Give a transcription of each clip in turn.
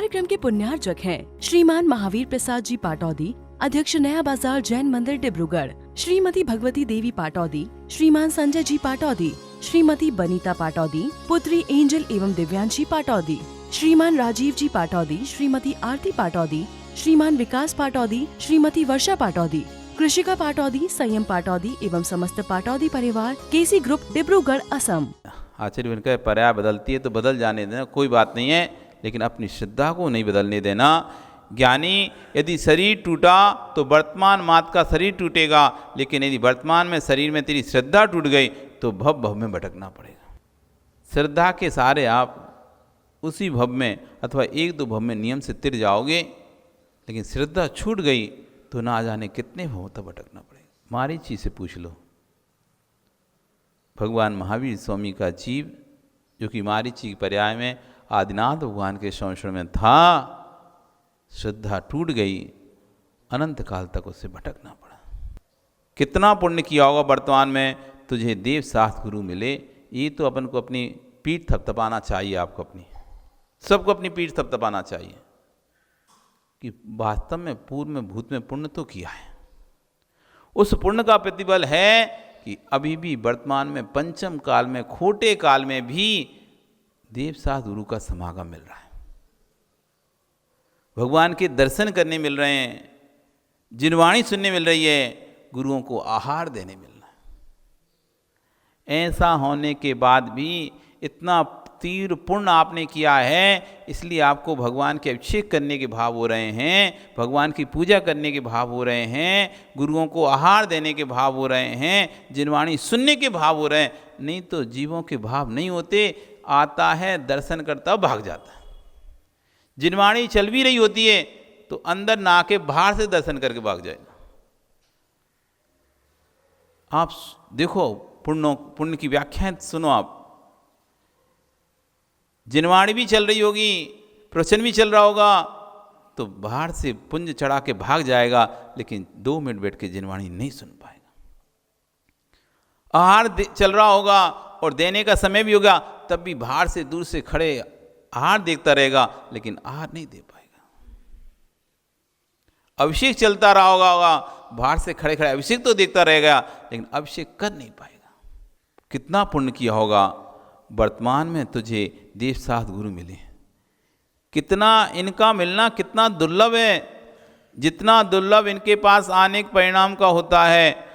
कार्यक्रम के पुण्यार्चक हैं श्रीमान महावीर प्रसाद जी पाटौदी, अध्यक्ष नया बाजार जैन मंदिर डिब्रूगढ़, श्रीमती भगवती देवी पाटौदी, श्रीमान संजय जी पाटौदी, श्रीमती बनीता पाटौदी, पुत्री एंजल एवं दिव्यांशी पाटौदी, श्रीमान राजीव जी पाटौदी, श्रीमती आरती पाटौदी, श्रीमान विकास पाटौदी, श्रीमती वर्षा पाटौदी, कृषिका पाटौदी, संयम पाटौदी एवं समस्त पाटौदी परिवार, केसी ग्रुप डिब्रूगढ़ असम। आचार्य उनका पर्याय बदलती है तो बदल जाने देना, कोई बात नहीं है, लेकिन अपनी श्रद्धा को नहीं बदलने देना। ज्ञानी यदि शरीर टूटा तो वर्तमान मात का शरीर टूटेगा, लेकिन यदि वर्तमान में शरीर में तेरी श्रद्धा टूट गई तो भव भव में भटकना पड़ेगा। श्रद्धा के सहारे आप उसी भव में अथवा एक दो भव में नियम से तिर जाओगे, लेकिन श्रद्धा छूट गई तो ना जाने कितने भव तक भटकना पड़ेगा। मारीची से पूछ लो, भगवान महावीर स्वामी का जीव जो कि मारीची के पर्याय में आदिनाथ भगवान के संरक्षण में था, श्रद्धा टूट गई, अनंत काल तक उससे भटकना पड़ा। कितना पुण्य किया होगा वर्तमान में तुझे देव शास्त्र गुरु मिले। ये तो अपन को अपनी पीठ थपथपाना चाहिए, आपको अपनी सबको अपनी पीठ थपथपाना चाहिए कि वास्तव में पूर्व में भूत में पुण्य तो किया है। उस पुण्य का प्रतिबल है कि अभी भी वर्तमान में पंचम काल में खोटे काल में भी देव शास्त्र गुरु का समागम मिल रहा है, भगवान के दर्शन करने मिल रहे हैं, जिनवाणी सुनने मिल रही है, गुरुओं को आहार देने मिल रहा है। ऐसा होने के बाद भी इतना तीव्र पुण्य आपने किया है, इसलिए आपको भगवान के अभिषेक करने के भाव हो रहे हैं, भगवान की पूजा करने के भाव हो रहे हैं, गुरुओं को आहार देने के भाव हो रहे हैं, जिनवाणी सुनने के भाव हो रहे हैं। नहीं तो जीवों के भाव नहीं होते, आता है दर्शन करता भाग जाता है। जिनवाणी चल भी रही होती है तो अंदर ना आके बाहर से दर्शन करके भाग जाएगा। आप देखो, पुण्य की व्याख्याएं सुनो आप। जिनवाणी भी चल रही होगी, प्रवचन भी चल रहा होगा, तो बाहर से पुंज चढ़ा के भाग जाएगा, लेकिन 2 मिनट बैठ के जिनवाणी नहीं सुन पाएगा। आहार चल रहा होगा और देने का समय भी होगा, तब भी बाहर से दूर से खड़े आहार देखता रहेगा, लेकिन आहार नहीं दे पाएगा। अभिषेक चलता रहा होगा, बाहर से खड़े खड़े अभिषेक तो देखता रहेगा, लेकिन अभिषेक कर नहीं पाएगा। कितना पुण्य किया होगा, वर्तमान में तुझे देव शास्त्र गुरु मिले। कितना इनका मिलना कितना दुर्लभ है, जितना दुर्लभ इनके पास आने के परिणाम का होता है,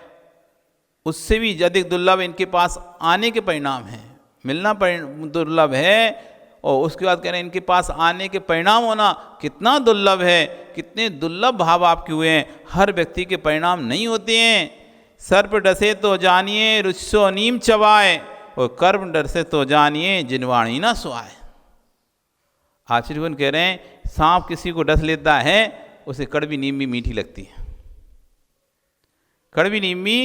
उससे भी अधिक दुर्लभ इनके पास आने के परिणाम हैं। मिलना दुर्लभ है, और उसके बाद कह रहे हैं इनके पास आने के परिणाम होना कितना दुर्लभ है। कितने दुर्लभ भाव आपके हुए हैं। हर व्यक्ति के परिणाम नहीं होते हैं। सर्प डसे तो जानिए रुचो नीम चबाए, और कर्म डर से तो जानिए जिनवाणी ना सुहाए। आचार्य कह रहे हैं सांप किसी को डस लेता है, उसे कड़वी नीम भी मीठी लगती है। कड़वी नीम भी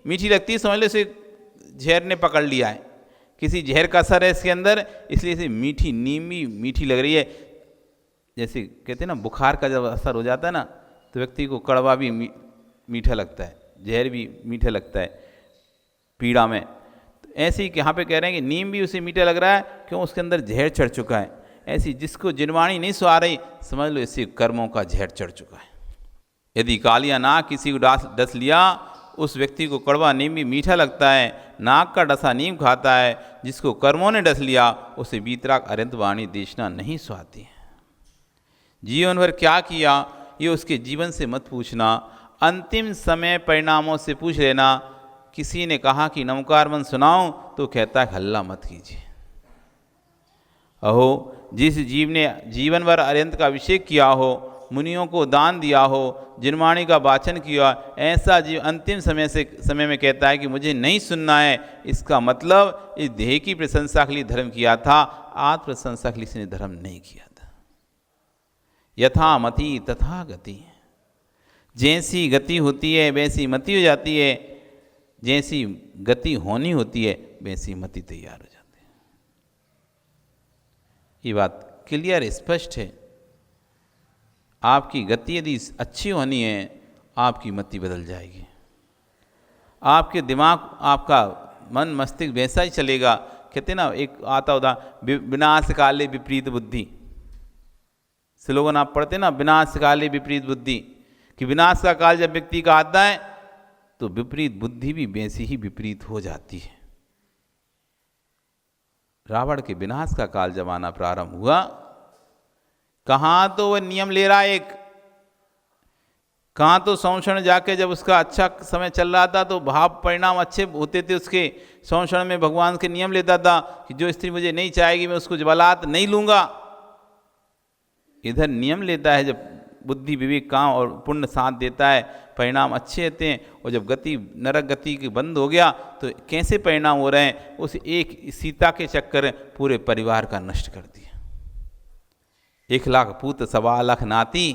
मीठी लगती है, समझ लो इसे जहर ने पकड़ लिया है, किसी जहर का असर है इसके अंदर, इसलिए इसे मीठी नीम भी मीठी लग रही है। जैसे कहते हैं ना, बुखार का जब असर हो जाता है ना, तो व्यक्ति को कड़वा भी मीठा लगता है, जहर भी मीठा लगता है पीड़ा में। तो ऐसे ही यहाँ पे कह रहे हैं कि नीम भी उसे मीठा लग रहा है, क्यों? उसके अंदर जहर चढ़ चुका है। ऐसी जिसको जिनवाणी नहीं सुहा रही, समझ लो इससे कर्मों का जहर चढ़ चुका है। यदि कालिया नाग किसी को डस लिया, उस व्यक्ति को कड़वा नीम भी मीठा लगता है। नाग का डसा नीम खाता है, जिसको कर्मों ने डस लिया, उसे बीतराग अरिंद वाणी देशना नहीं सुहाती है। जीवन भर क्या किया, ये उसके जीवन से मत पूछना, अंतिम समय परिणामों से पूछ लेना। किसी ने कहा कि नमकार मन सुनाऊं, तो कहता है हल्ला मत कीजिए। अहो, जिस जीव ने जीवन भर अरिहंत का अभिषेक किया हो, मुनियों को दान दिया हो, जिनवाणी का वाचन किया, ऐसा जीव अंतिम समय में कहता है कि मुझे नहीं सुनना है। इसका मतलब इस देह की प्रशंसा के लिए धर्म किया था, आत्म प्रशंसा के लिए इसने धर्म नहीं किया था। यथा मति तथा गति, जैसी गति होती है वैसी मति हो जाती है, जैसी गति होनी होती है वैसी मति तैयार हो जाती है। ये बात क्लियर स्पष्ट है। आपकी गति यदि अच्छी होनी है, आपकी मति बदल जाएगी। आपके दिमाग, आपका मन मस्तिष्क वैसा ही चलेगा। कहते ना, एक आता होता विनाश काले विपरीत बुद्धि, स्लोगन आप पढ़ते ना, विनाश काले विपरीत बुद्धि, कि विनाश का काल जब व्यक्ति का आता है तो विपरीत बुद्धि भी वैसी ही विपरीत हो जाती है। रावण के विनाश का काल जब आना प्रारंभ हुआ, कहाँ तो वह नियम ले रहा है एक, कहाँ तो संवत्सरण जाके जब उसका अच्छा समय चल रहा था तो भाव परिणाम अच्छे होते थे उसके, संवत्सरण में भगवान के नियम लेता था कि जो स्त्री मुझे नहीं चाहेगी मैं उसको जबलात नहीं लूंगा। इधर नियम लेता है, जब बुद्धि विवेक काम और पुण्य साथ देता है परिणाम अच्छे रहते हैं, और जब गति नरक गति की बंद हो गया तो कैसे परिणाम हो रहे हैं, उस एक सीता के चक्कर पूरे परिवार का नष्ट कर दिया। 1,00,000 पूत 1,25,00,000 नाती,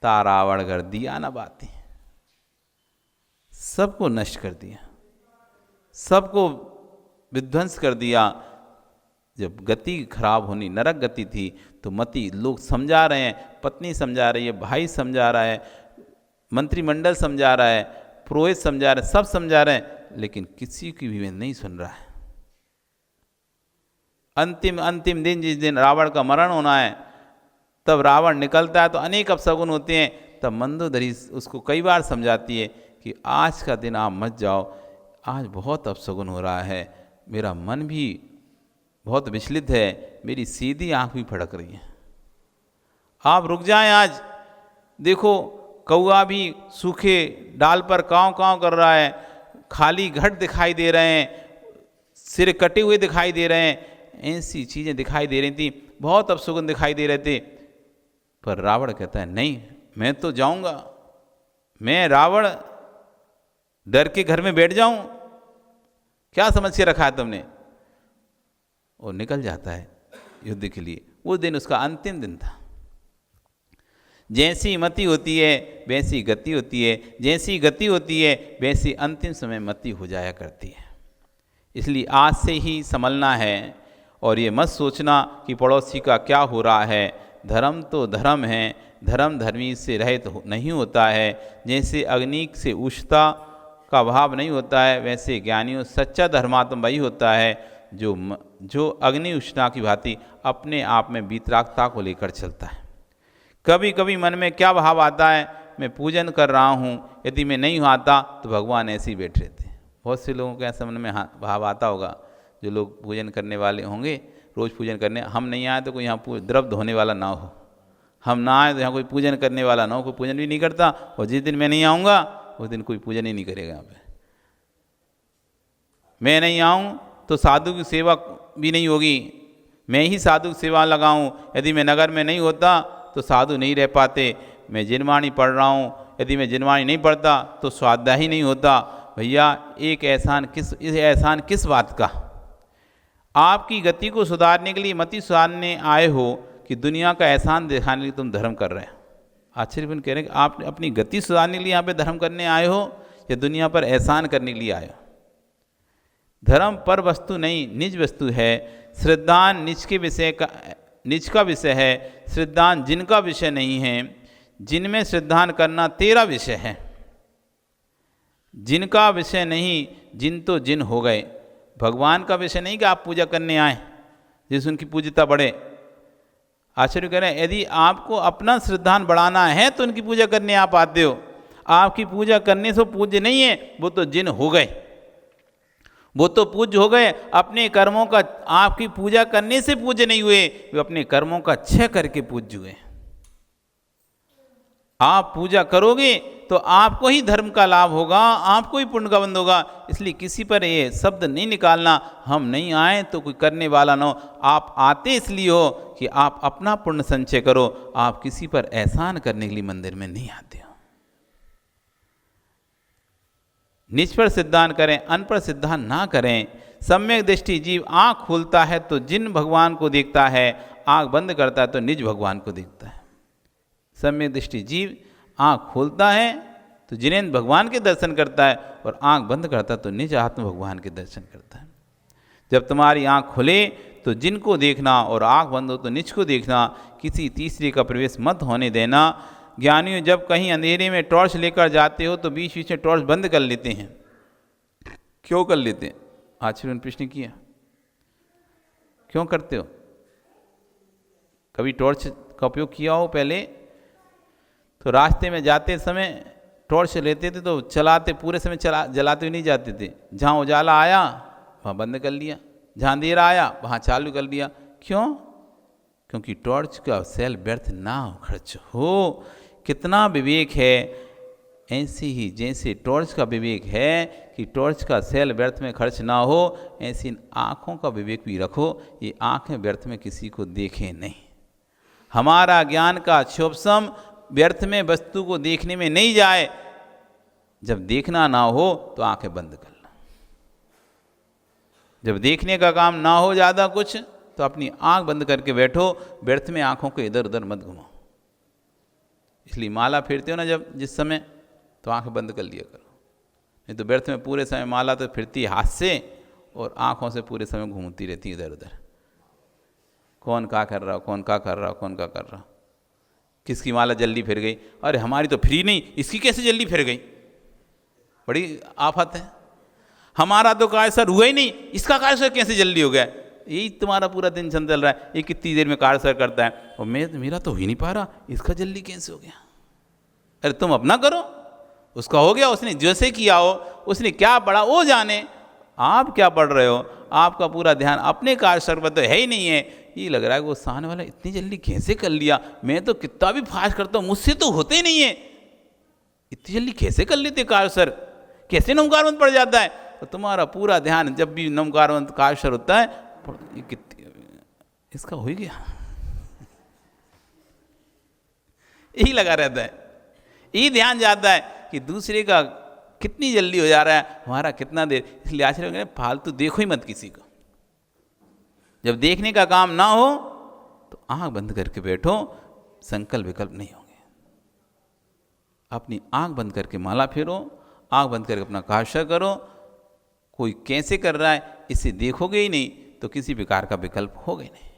ता रावण कर दिया ना बातें, सबको नष्ट कर दिया, सबको विध्वंस कर दिया। जब गति खराब होनी नरक गति थी तो मति लोग समझा रहे हैं, पत्नी समझा रही है, भाई समझा रहा है, मंत्रिमंडल समझा रहा है, पुरोहित समझा रहे हैं, सब समझा रहे हैं, लेकिन किसी की भी नहीं सुन रहा है। अंतिम दिन जिस दिन रावण का मरण होना है तब रावण निकलता है तो अनेक अपशगुन होते हैं। तब मंदोदरी उसको कई बार समझाती है कि आज का दिन आप मत जाओ, आज बहुत अपशगुन हो रहा है, मेरा मन भी बहुत विचलित है, मेरी सीधी आंख भी फड़क रही है, आप रुक जाएं आज। देखो कौआ भी सूखे डाल पर काँव काँव कर रहा है, खाली घट दिखाई दे रहे हैं, सिर कटे हुए दिखाई दे रहे हैं, ऐसी चीज़ें दिखाई दे रही थी, बहुत अपशगुन दिखाई दे रहे थे। पर रावण कहता है नहीं, मैं तो जाऊंगा, मैं रावण डर के घर में बैठ जाऊं, क्या समझ के रखा है तुमने। और निकल जाता है युद्ध के लिए। वो दिन उसका अंतिम दिन था। जैसी मति होती है वैसी गति होती है, जैसी गति होती है वैसी अंतिम समय मति हो जाया करती है। इसलिए आज से ही संभलना है और ये मत सोचना कि पड़ोसी का क्या हो रहा है। धर्म तो धर्म है, धर्म धर्मी से रहित नहीं होता है। जैसे अग्नि से उष्णता का भाव नहीं होता है, वैसे ज्ञानियों सच्चा धर्मात्मा वही होता है जो अग्नि उष्णता की भांति अपने आप में वीतरागता को लेकर चलता है। कभी कभी मन में क्या भाव आता है, मैं पूजन कर रहा हूँ, यदि मैं नहीं आता तो भगवान ऐसे ही बैठ रहते हैं। बहुत से लोगों के ऐसा मन में भाव आता होगा, जो लोग पूजन करने वाले होंगे, रोज़ पूजन करने, हम नहीं आए तो कोई यहाँ द्रव्य होने वाला ना हो, हम ना आए तो यहाँ कोई पूजन करने वाला ना हो, कोई पूजन भी नहीं करता। और जिस दिन मैं नहीं आऊँगा उस दिन कोई पूजन ही नहीं करेगा यहाँ पे। मैं नहीं आऊँ तो साधु की सेवा भी नहीं होगी, मैं ही साधु की सेवा लगाऊँ। यदि मैं नगर में नहीं होता तो साधु नहीं रह पाते। मैं जिनवाणी पढ़ रहा हूँ, यदि मैं जिनवाणी नहीं पढ़ता तो स्वाध्याय ही नहीं होता। भैया एक एहसान किस बात का। आपकी गति को सुधारने के लिए मति सुधारने आए हो कि दुनिया का एहसान दिखाने के लिए तुम धर्म कर रहे हो। आश्चर्यपूर्ण कह रहे हैं कि आप अपनी गति सुधारने के लिए यहाँ पे धर्म करने आए हो या दुनिया पर एहसान करने के लिए आए हो। धर्म पर वस्तु नहीं, निज वस्तु है। श्रद्धान निज का विषय है, श्रद्धान जिनका विषय नहीं है। जिनमें श्रद्धान करना तेरा विषय है, जिनका विषय नहीं, जिन तो जिन हो गए। भगवान का विषय नहीं कि आप पूजा करने आए जिससे उनकी पूज्यता बढ़े। आश्चर्य कह रहे हैं, यदि आपको अपना श्रद्धान बढ़ाना है तो उनकी पूजा करने आप आते हो। आपकी पूजा करने से पूज्य नहीं है, वो तो जिन हो गए, वो तो पूज्य हो गए। अपने कर्मों का, आपकी पूजा करने से पूज्य नहीं हुए, वे अपने कर्मों का क्षय करके पूज्य हुए। आप पूजा करोगे तो आपको ही धर्म का लाभ होगा, आपको ही पुण्य का बंध होगा। इसलिए किसी पर ये शब्द नहीं निकालना, हम नहीं आए तो कोई करने वाला ना हो। आप आते इसलिए हो कि आप अपना पुण्य संचय करो, आप किसी पर एहसान करने के लिए मंदिर में नहीं आते हो। निज पर सिद्धांत करें, अन पर सिद्धांत ना करें। सम्यक दृष्टि जीव आँख खोलता है तो जिन भगवान को देखता है, आँख बंद करता है तो निज भगवान को देखता है। सम्यक दृष्टि जीव आँख खोलता है तो जिनेंद्र भगवान के दर्शन करता है, और आँख बंद करता है तो निज आत्म भगवान के दर्शन करता है। जब तुम्हारी आँख खुले तो जिनको देखना और आँख बंद हो तो निज को देखना। किसी तीसरे का प्रवेश मत होने देना। ज्ञानियों जब कहीं अंधेरे में टॉर्च लेकर जाते हो तो बीच बीच में टॉर्च बंद कर लेते हैं। क्यों कर लेते हैं? आश्चर्य प्रश्न किया, क्यों करते हो? कभी टॉर्च का उपयोग किया हो पहले, तो रास्ते में जाते समय टॉर्च लेते थे तो चलाते पूरे समय जलाते हुए नहीं जाते थे। जहाँ उजाला आया वहाँ बंद कर लिया, जहाँ अंधेरा आया वहाँ चालू कर लिया। क्यों? क्योंकि टॉर्च का सेल व्यर्थ ना खर्च हो। कितना विवेक है। ऐसे ही जैसे टॉर्च का विवेक है कि टॉर्च का सेल व्यर्थ में खर्च ना हो, ऐसे इन आँखों का विवेक भी रखो, ये आँखें व्यर्थ में किसी को देखें नहीं। हमारा ज्ञान का क्षोभसम व्यर्थ में वस्तु को देखने में नहीं जाए। जब देखना ना हो तो आंखें बंद कर लो। जब देखने का काम ना हो ज़्यादा कुछ तो अपनी आंख बंद करके बैठो, व्यर्थ में आंखों को इधर उधर मत घुमाओ। इसलिए माला फेरते हो ना जब जिस समय, तो आंखें बंद कर लिया करो, नहीं तो व्यर्थ में पूरे समय माला तो फिरती हाथ से और आंखों से पूरे समय घूमती रहती इधर उधर। कौन क्या कर रहा, कौन क्या कर रहा, कौन क्या कर रहा, किसकी माला जल्दी फिर गई, अरे हमारी तो फ्री नहीं, इसकी कैसे जल्दी फिर गई, बड़ी आफत है। हमारा तो कार्य सर हुआ ही नहीं, इसका कार्य सर कैसे जल्दी हो गया। यही तुम्हारा पूरा दिन चल रहा है, ये कितनी देर में कार्य सर करता है और मेरा तो हो ही नहीं पा रहा, इसका जल्दी कैसे हो गया। अरे तुम अपना करो, उसका हो गया, उसने जैसे किया हो, उसने क्या पढ़ा वो जाने, आप क्या पढ़ रहे हो। आपका पूरा ध्यान अपने कार्य सर पर तो है ही नहीं है। ये लग रहा है वो सामने वाला इतनी जल्दी कैसे कर लिया, मैं तो कितना भी फास्ट करता हूँ मुझसे तो होते ही नहीं है, इतनी जल्दी कैसे कर लेते कार्य सर, कैसे नमकारवंत पड़ जाता है। तो तुम्हारा पूरा ध्यान जब भी नमकारवंत कार्य सर होता है, इसका हो ही गया, यही लगा रहता है, यही ध्यान जाता है कि दूसरे का कितनी जल्दी हो जा रहा है, हमारा कितना देर। इसलिए आश्चर्य फालतू देखो ही मत किसी को। जब देखने का काम ना हो तो आंख बंद करके बैठो, संकल्प विकल्प नहीं होंगे। अपनी आंख बंद करके माला फेरो, आंख बंद करके अपना कार्य करो। कोई कैसे कर रहा है इसे देखोगे ही नहीं तो किसी प्रकार का विकल्प होगा ही नहीं।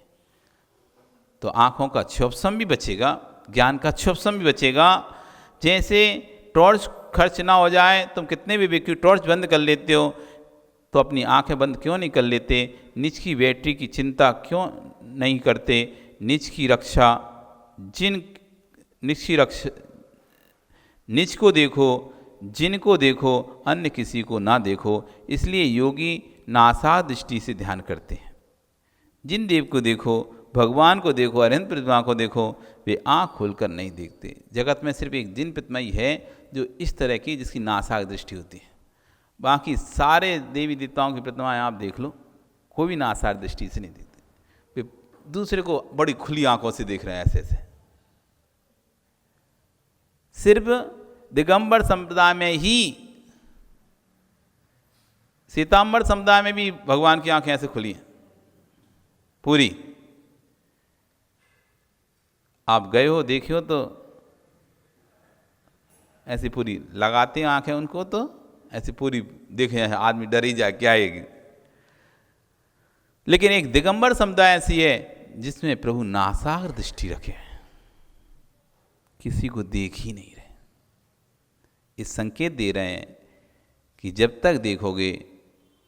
तो आंखों का क्षोभसम भी बचेगा, ज्ञान का क्षोभसम भी बचेगा। जैसे टॉर्च खर्च ना हो जाए, तुम कितने भी व्यक्ति टॉर्च बंद कर लेते हो, तो अपनी आंखें बंद क्यों नहीं कर लेते। निज की बैटरी की चिंता क्यों नहीं करते। निज की रक्षा, निज को देखो, जिनको देखो, अन्य किसी को ना देखो। इसलिए योगी नासा दृष्टि से ध्यान करते हैं। जिन देव को देखो, भगवान को देखो, अरिहंत प्रतिमा को देखो, वे आँख खोलकर नहीं देखते। जगत में सिर्फ एक जिन प्रतिमा ही है जो इस तरह की, जिसकी नासाक दृष्टि होती है। बाकी सारे देवी देवताओं की प्रतिमाएं आप देख लो, कोई भी नासाक दृष्टि से नहीं देखते, वे दूसरे को बड़ी खुली आंखों से देख रहे हैं ऐसे ऐसे। सिर्फ दिगंबर संप्रदाय में ही, सीतांबर समुदाय में भी भगवान की आंखें ऐसे खुली हैं पूरी। आप गए हो, देखे हो तो ऐसी पूरी लगाते हैं आंखें उनको, तो ऐसी पूरी देखे आदमी डर ही जाए क्या आएगी। लेकिन एक दिगंबर समुदाय ऐसी है जिसमें प्रभु नासार दृष्टि रखे, किसी को देख ही नहीं रहे। इस संकेत दे रहे हैं कि जब तक देखोगे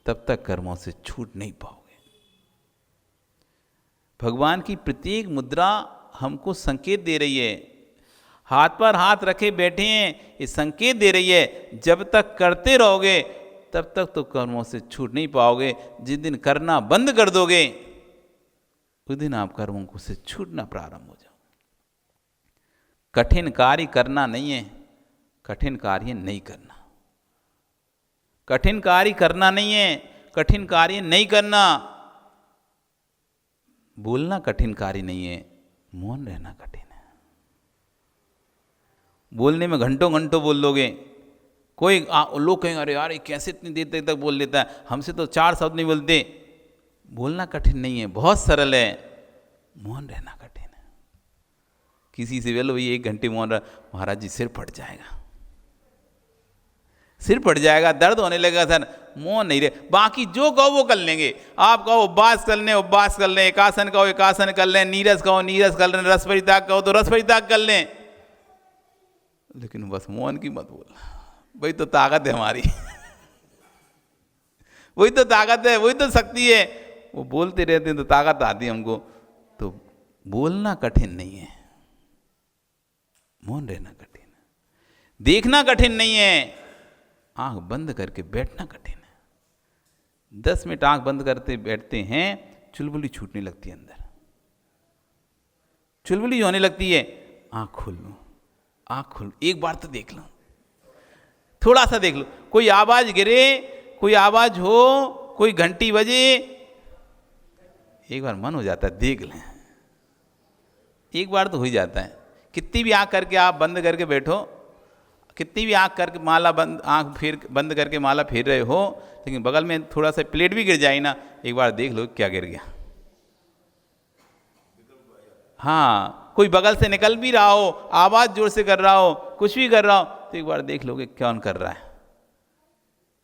तब तक कर्मों से छूट नहीं पाओगे। भगवान की प्रत्येक मुद्रा हमको संकेत दे रही है। हाथ पर हाथ रखे बैठे हैं, ये संकेत दे रही है जब तक करते रहोगे तब तक तो कर्मों से छूट नहीं पाओगे। जिस दिन करना बंद कर दोगे उस दिन आप कर्मों को से छूटना प्रारंभ हो जाओ। कठिन कार्य करना नहीं है, कठिन कार्य नहीं करना। कठिन कार्य करना नहीं है, कठिन कार्य नहीं करना। बोलना कठिन कार्य नहीं है, मौन रहना कठिन है। बोलने में घंटों घंटों बोल लोगे, कोई लोग कहेंगे अरे यार ये कैसे इतनी देर तक बोल लेता है, हमसे तो 4 शब्द नहीं बोलते। बोलना कठिन नहीं है, बहुत सरल है, मौन रहना कठिन है। किसी से बोलो भाई 1 घंटे मौन रहा, महाराज जी सिर फट जाएगा, सिर फट जाएगा, दर्द होने लगेगा सर, मौन नहीं रहे। बाकी जो कहो वो कर लेंगे। आप कहो उपवास कर लें, उपवास कर लें, एकासन कहो एकासन कर लें, नीरस कहो नीरस कर लें, रस परित्याग कहो तो रस परित्याग कर लें, लेकिन बस मौन की मत बोल। वही तो ताकत है हमारी वही तो ताकत है, वही तो शक्ति है। वो बोलते रहते हैं तो ताकत आती है हमको। तो बोलना कठिन नहीं है, मौन रहना कठिन है। देखना कठिन नहीं है, आंख बंद करके बैठना कठिन है। 10 मिनट आंख बंद करते बैठते हैं, चुलबुली छूटने लगती है अंदर। चुलबुली होने लगती है, आंख खोल लो, आंख खोल, एक बार तो देख लो, थोड़ा सा देख लो, कोई आवाज गिरे, कोई आवाज हो, कोई घंटी बजे, एक बार मन हो जाता है देख लें, एक बार तो हो ही जाता है। कितनी भी आंख करके आप बंद करके बैठो, कितनी भी आंख करके माला बंद, आंख बंद करके माला फेर रहे हो, लेकिन बगल में थोड़ा सा प्लेट भी गिर जाए ना, एक बार देख लो क्या गिर गया। हाँ, कोई बगल से निकल भी रहा हो, आवाज जोर से कर रहा हो, कुछ भी कर रहा हो, तो एक बार देख लोगे कौन कर रहा है।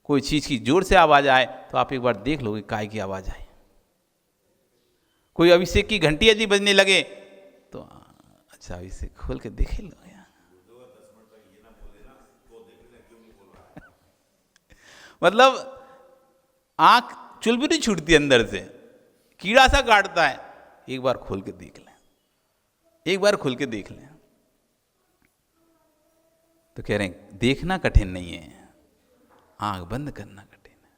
कोई चीज की जोर से आवाज आए तो आप एक बार देख लोगे काय की आवाज आई। कोई अभिषेक की घंटी यदि बजने लगे तो अच्छा अभिषेक खोल के देखे लो यार। मतलब आंख चुलबुली छूटती है अंदर से, कीड़ा सा काटता है, एक बार खोल के देख लें, एक बार खोल के देख लें। तो कह रहे हैं देखना कठिन नहीं है, आंख बंद करना कठिन है,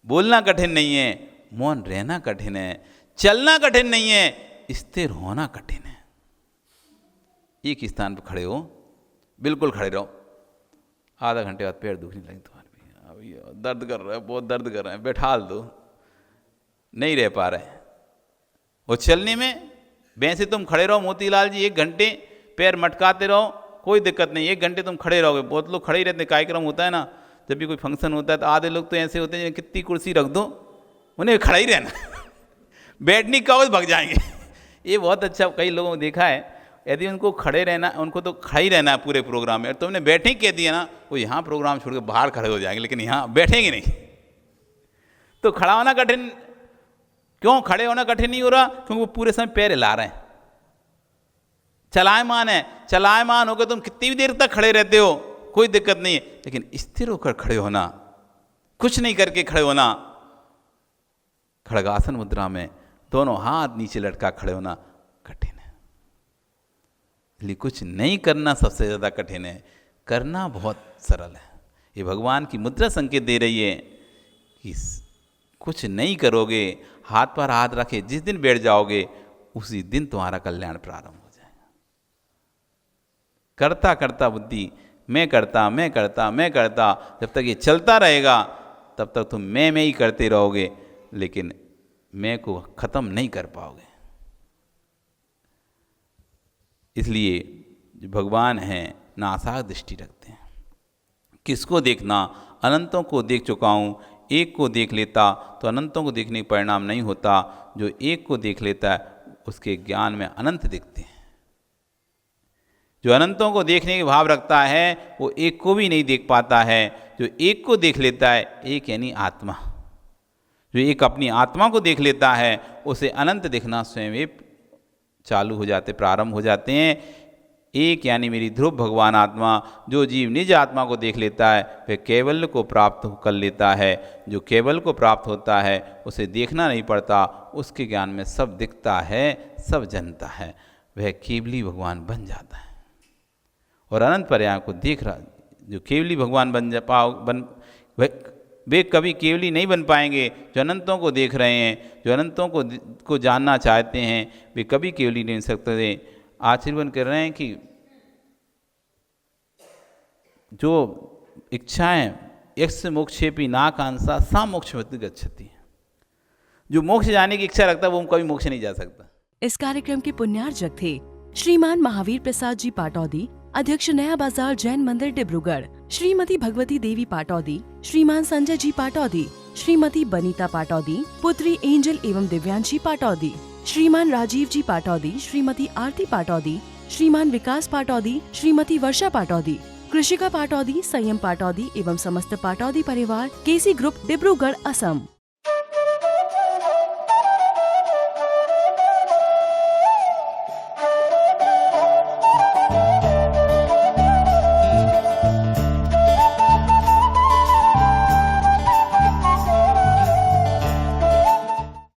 बोलना कठिन नहीं है, मौन रहना कठिन है, चलना कठिन नहीं है, स्थिर होना कठिन है। एक स्थान पर खड़े हो, बिल्कुल खड़े रहो, आधा घंटे बाद पैर दुखने लगे तुम्हारे, अभी दर्द कर रहा है, बहुत दर्द कर रहे हैं, बैठाल दो, नहीं रह पा रहे। वो चलने में वैसे तुम खड़े रहो मोतीलाल जी, 1 घंटे पैर मटकाते रहो, कोई दिक्कत नहीं, 1 घंटे तुम खड़े रहोगे। बहुत लोग खड़े ही रहते, कार्यक्रम होता है ना, जब भी कोई फंक्शन होता है तो आधे लोग तो ऐसे होते हैं कितनी कुर्सी रख दो, उन्हें खड़ा ही रहना बैठने का भाग जाएंगे। ये बहुत अच्छा, कई लोगों को देखा है, यदि उनको खड़े रहना, उनको तो खड़ा ही रहना है पूरे प्रोग्राम में, तुमने बैठे कह दिया ना, वो यहाँ प्रोग्राम छोड़ के बाहर खड़े हो जाएंगे, लेकिन यहाँ बैठेंगे नहीं। तो खड़ा होना कठिन क्यों, खड़े होना कठिन नहीं हो रहा, क्योंकि वो पूरे समय पैर हिला रहे हैं, चलायमान है। चलायमान होकर तुम कितनी भी देर तक खड़े रहते हो, कोई दिक्कत नहीं है, लेकिन स्थिर होकर खड़े होना, कुछ नहीं करके खड़े होना, खड़गासन मुद्रा में दोनों हाथ नीचे लटका खड़े होना कठिन है। इसलिए कुछ नहीं करना सबसे ज़्यादा कठिन है, करना बहुत सरल है। ये भगवान की मुद्रा संकेत दे रही है कि कुछ नहीं करोगे, हाथ पर हाथ रखे जिस दिन बैठ जाओगे, उसी दिन तुम्हारा कल्याण प्रारंभ हो जाएगा। करता करता बुद्धि, मैं करता मैं करता मैं करता, जब तक ये चलता रहेगा तब तक तुम मैं ही करते रहोगे, लेकिन मैं को ख़त्म नहीं कर पाओगे। इसलिए जो भगवान हैं नासाक दृष्टि रखते हैं। किसको देखना, अनंतों को देख चुका हूँ, एक को देख लेता तो अनंतों को देखने का परिणाम नहीं होता। जो एक को देख लेता है उसके ज्ञान में अनंत दिखते हैं। जो अनंतों को देखने के भाव रखता है वो एक को भी नहीं देख पाता है। जो एक को देख लेता है, एक यानी आत्मा, जो एक अपनी आत्मा को देख लेता है, उसे अनंत दिखना स्वयं चालू हो जाते, प्रारंभ हो जाते हैं। एक यानी मेरी ध्रुव भगवान आत्मा, जो जीव निज आत्मा को देख लेता है वह कैवल्य को प्राप्त कर लेता है। जो कैवल्य को प्राप्त होता है उसे देखना नहीं पड़ता, उसके ज्ञान में सब दिखता है, सब जनता है, वह केवली भगवान बन जाता है। और अनंत पर्याय को देख रहा, जो केवली भगवान वे कभी केवली नहीं बन पाएंगे। जो अनंतों को देख रहे हैं, जो अनंतों को जानना चाहते हैं, वे कभी केवली नहीं बन सकते। आशीर्वाद कर रहे हैं कि जो इच्छाएं यक्ष मोक्षेपी नाकांक्षा सा मोक्ष गच्छति, जो मोक्ष जाने की इच्छा रखता है वो कभी मोक्ष नहीं जा सकता। इस कार्यक्रम के पुण्यार्जक थे श्रीमान महावीर प्रसाद जी पाटौदी, अध्यक्ष नया बाजार जैन मंदिर डिब्रूगढ़, श्रीमती भगवती देवी पाटौदी, श्रीमान संजय जी पाटौदी, श्रीमती बनीता पाटौदी, पुत्री एंजल एवं दिव्यांशी पाटौदी, श्रीमान राजीव जी पाटौदी, श्रीमती आरती पाटौदी, श्रीमान विकास पाटौदी, श्रीमती वर्षा पाटौदी, कृषिका पाटौदी, संयम पाटौदी एवं समस्त पाटौदी परिवार, केसी ग्रुप डिब्रूगढ़ असम।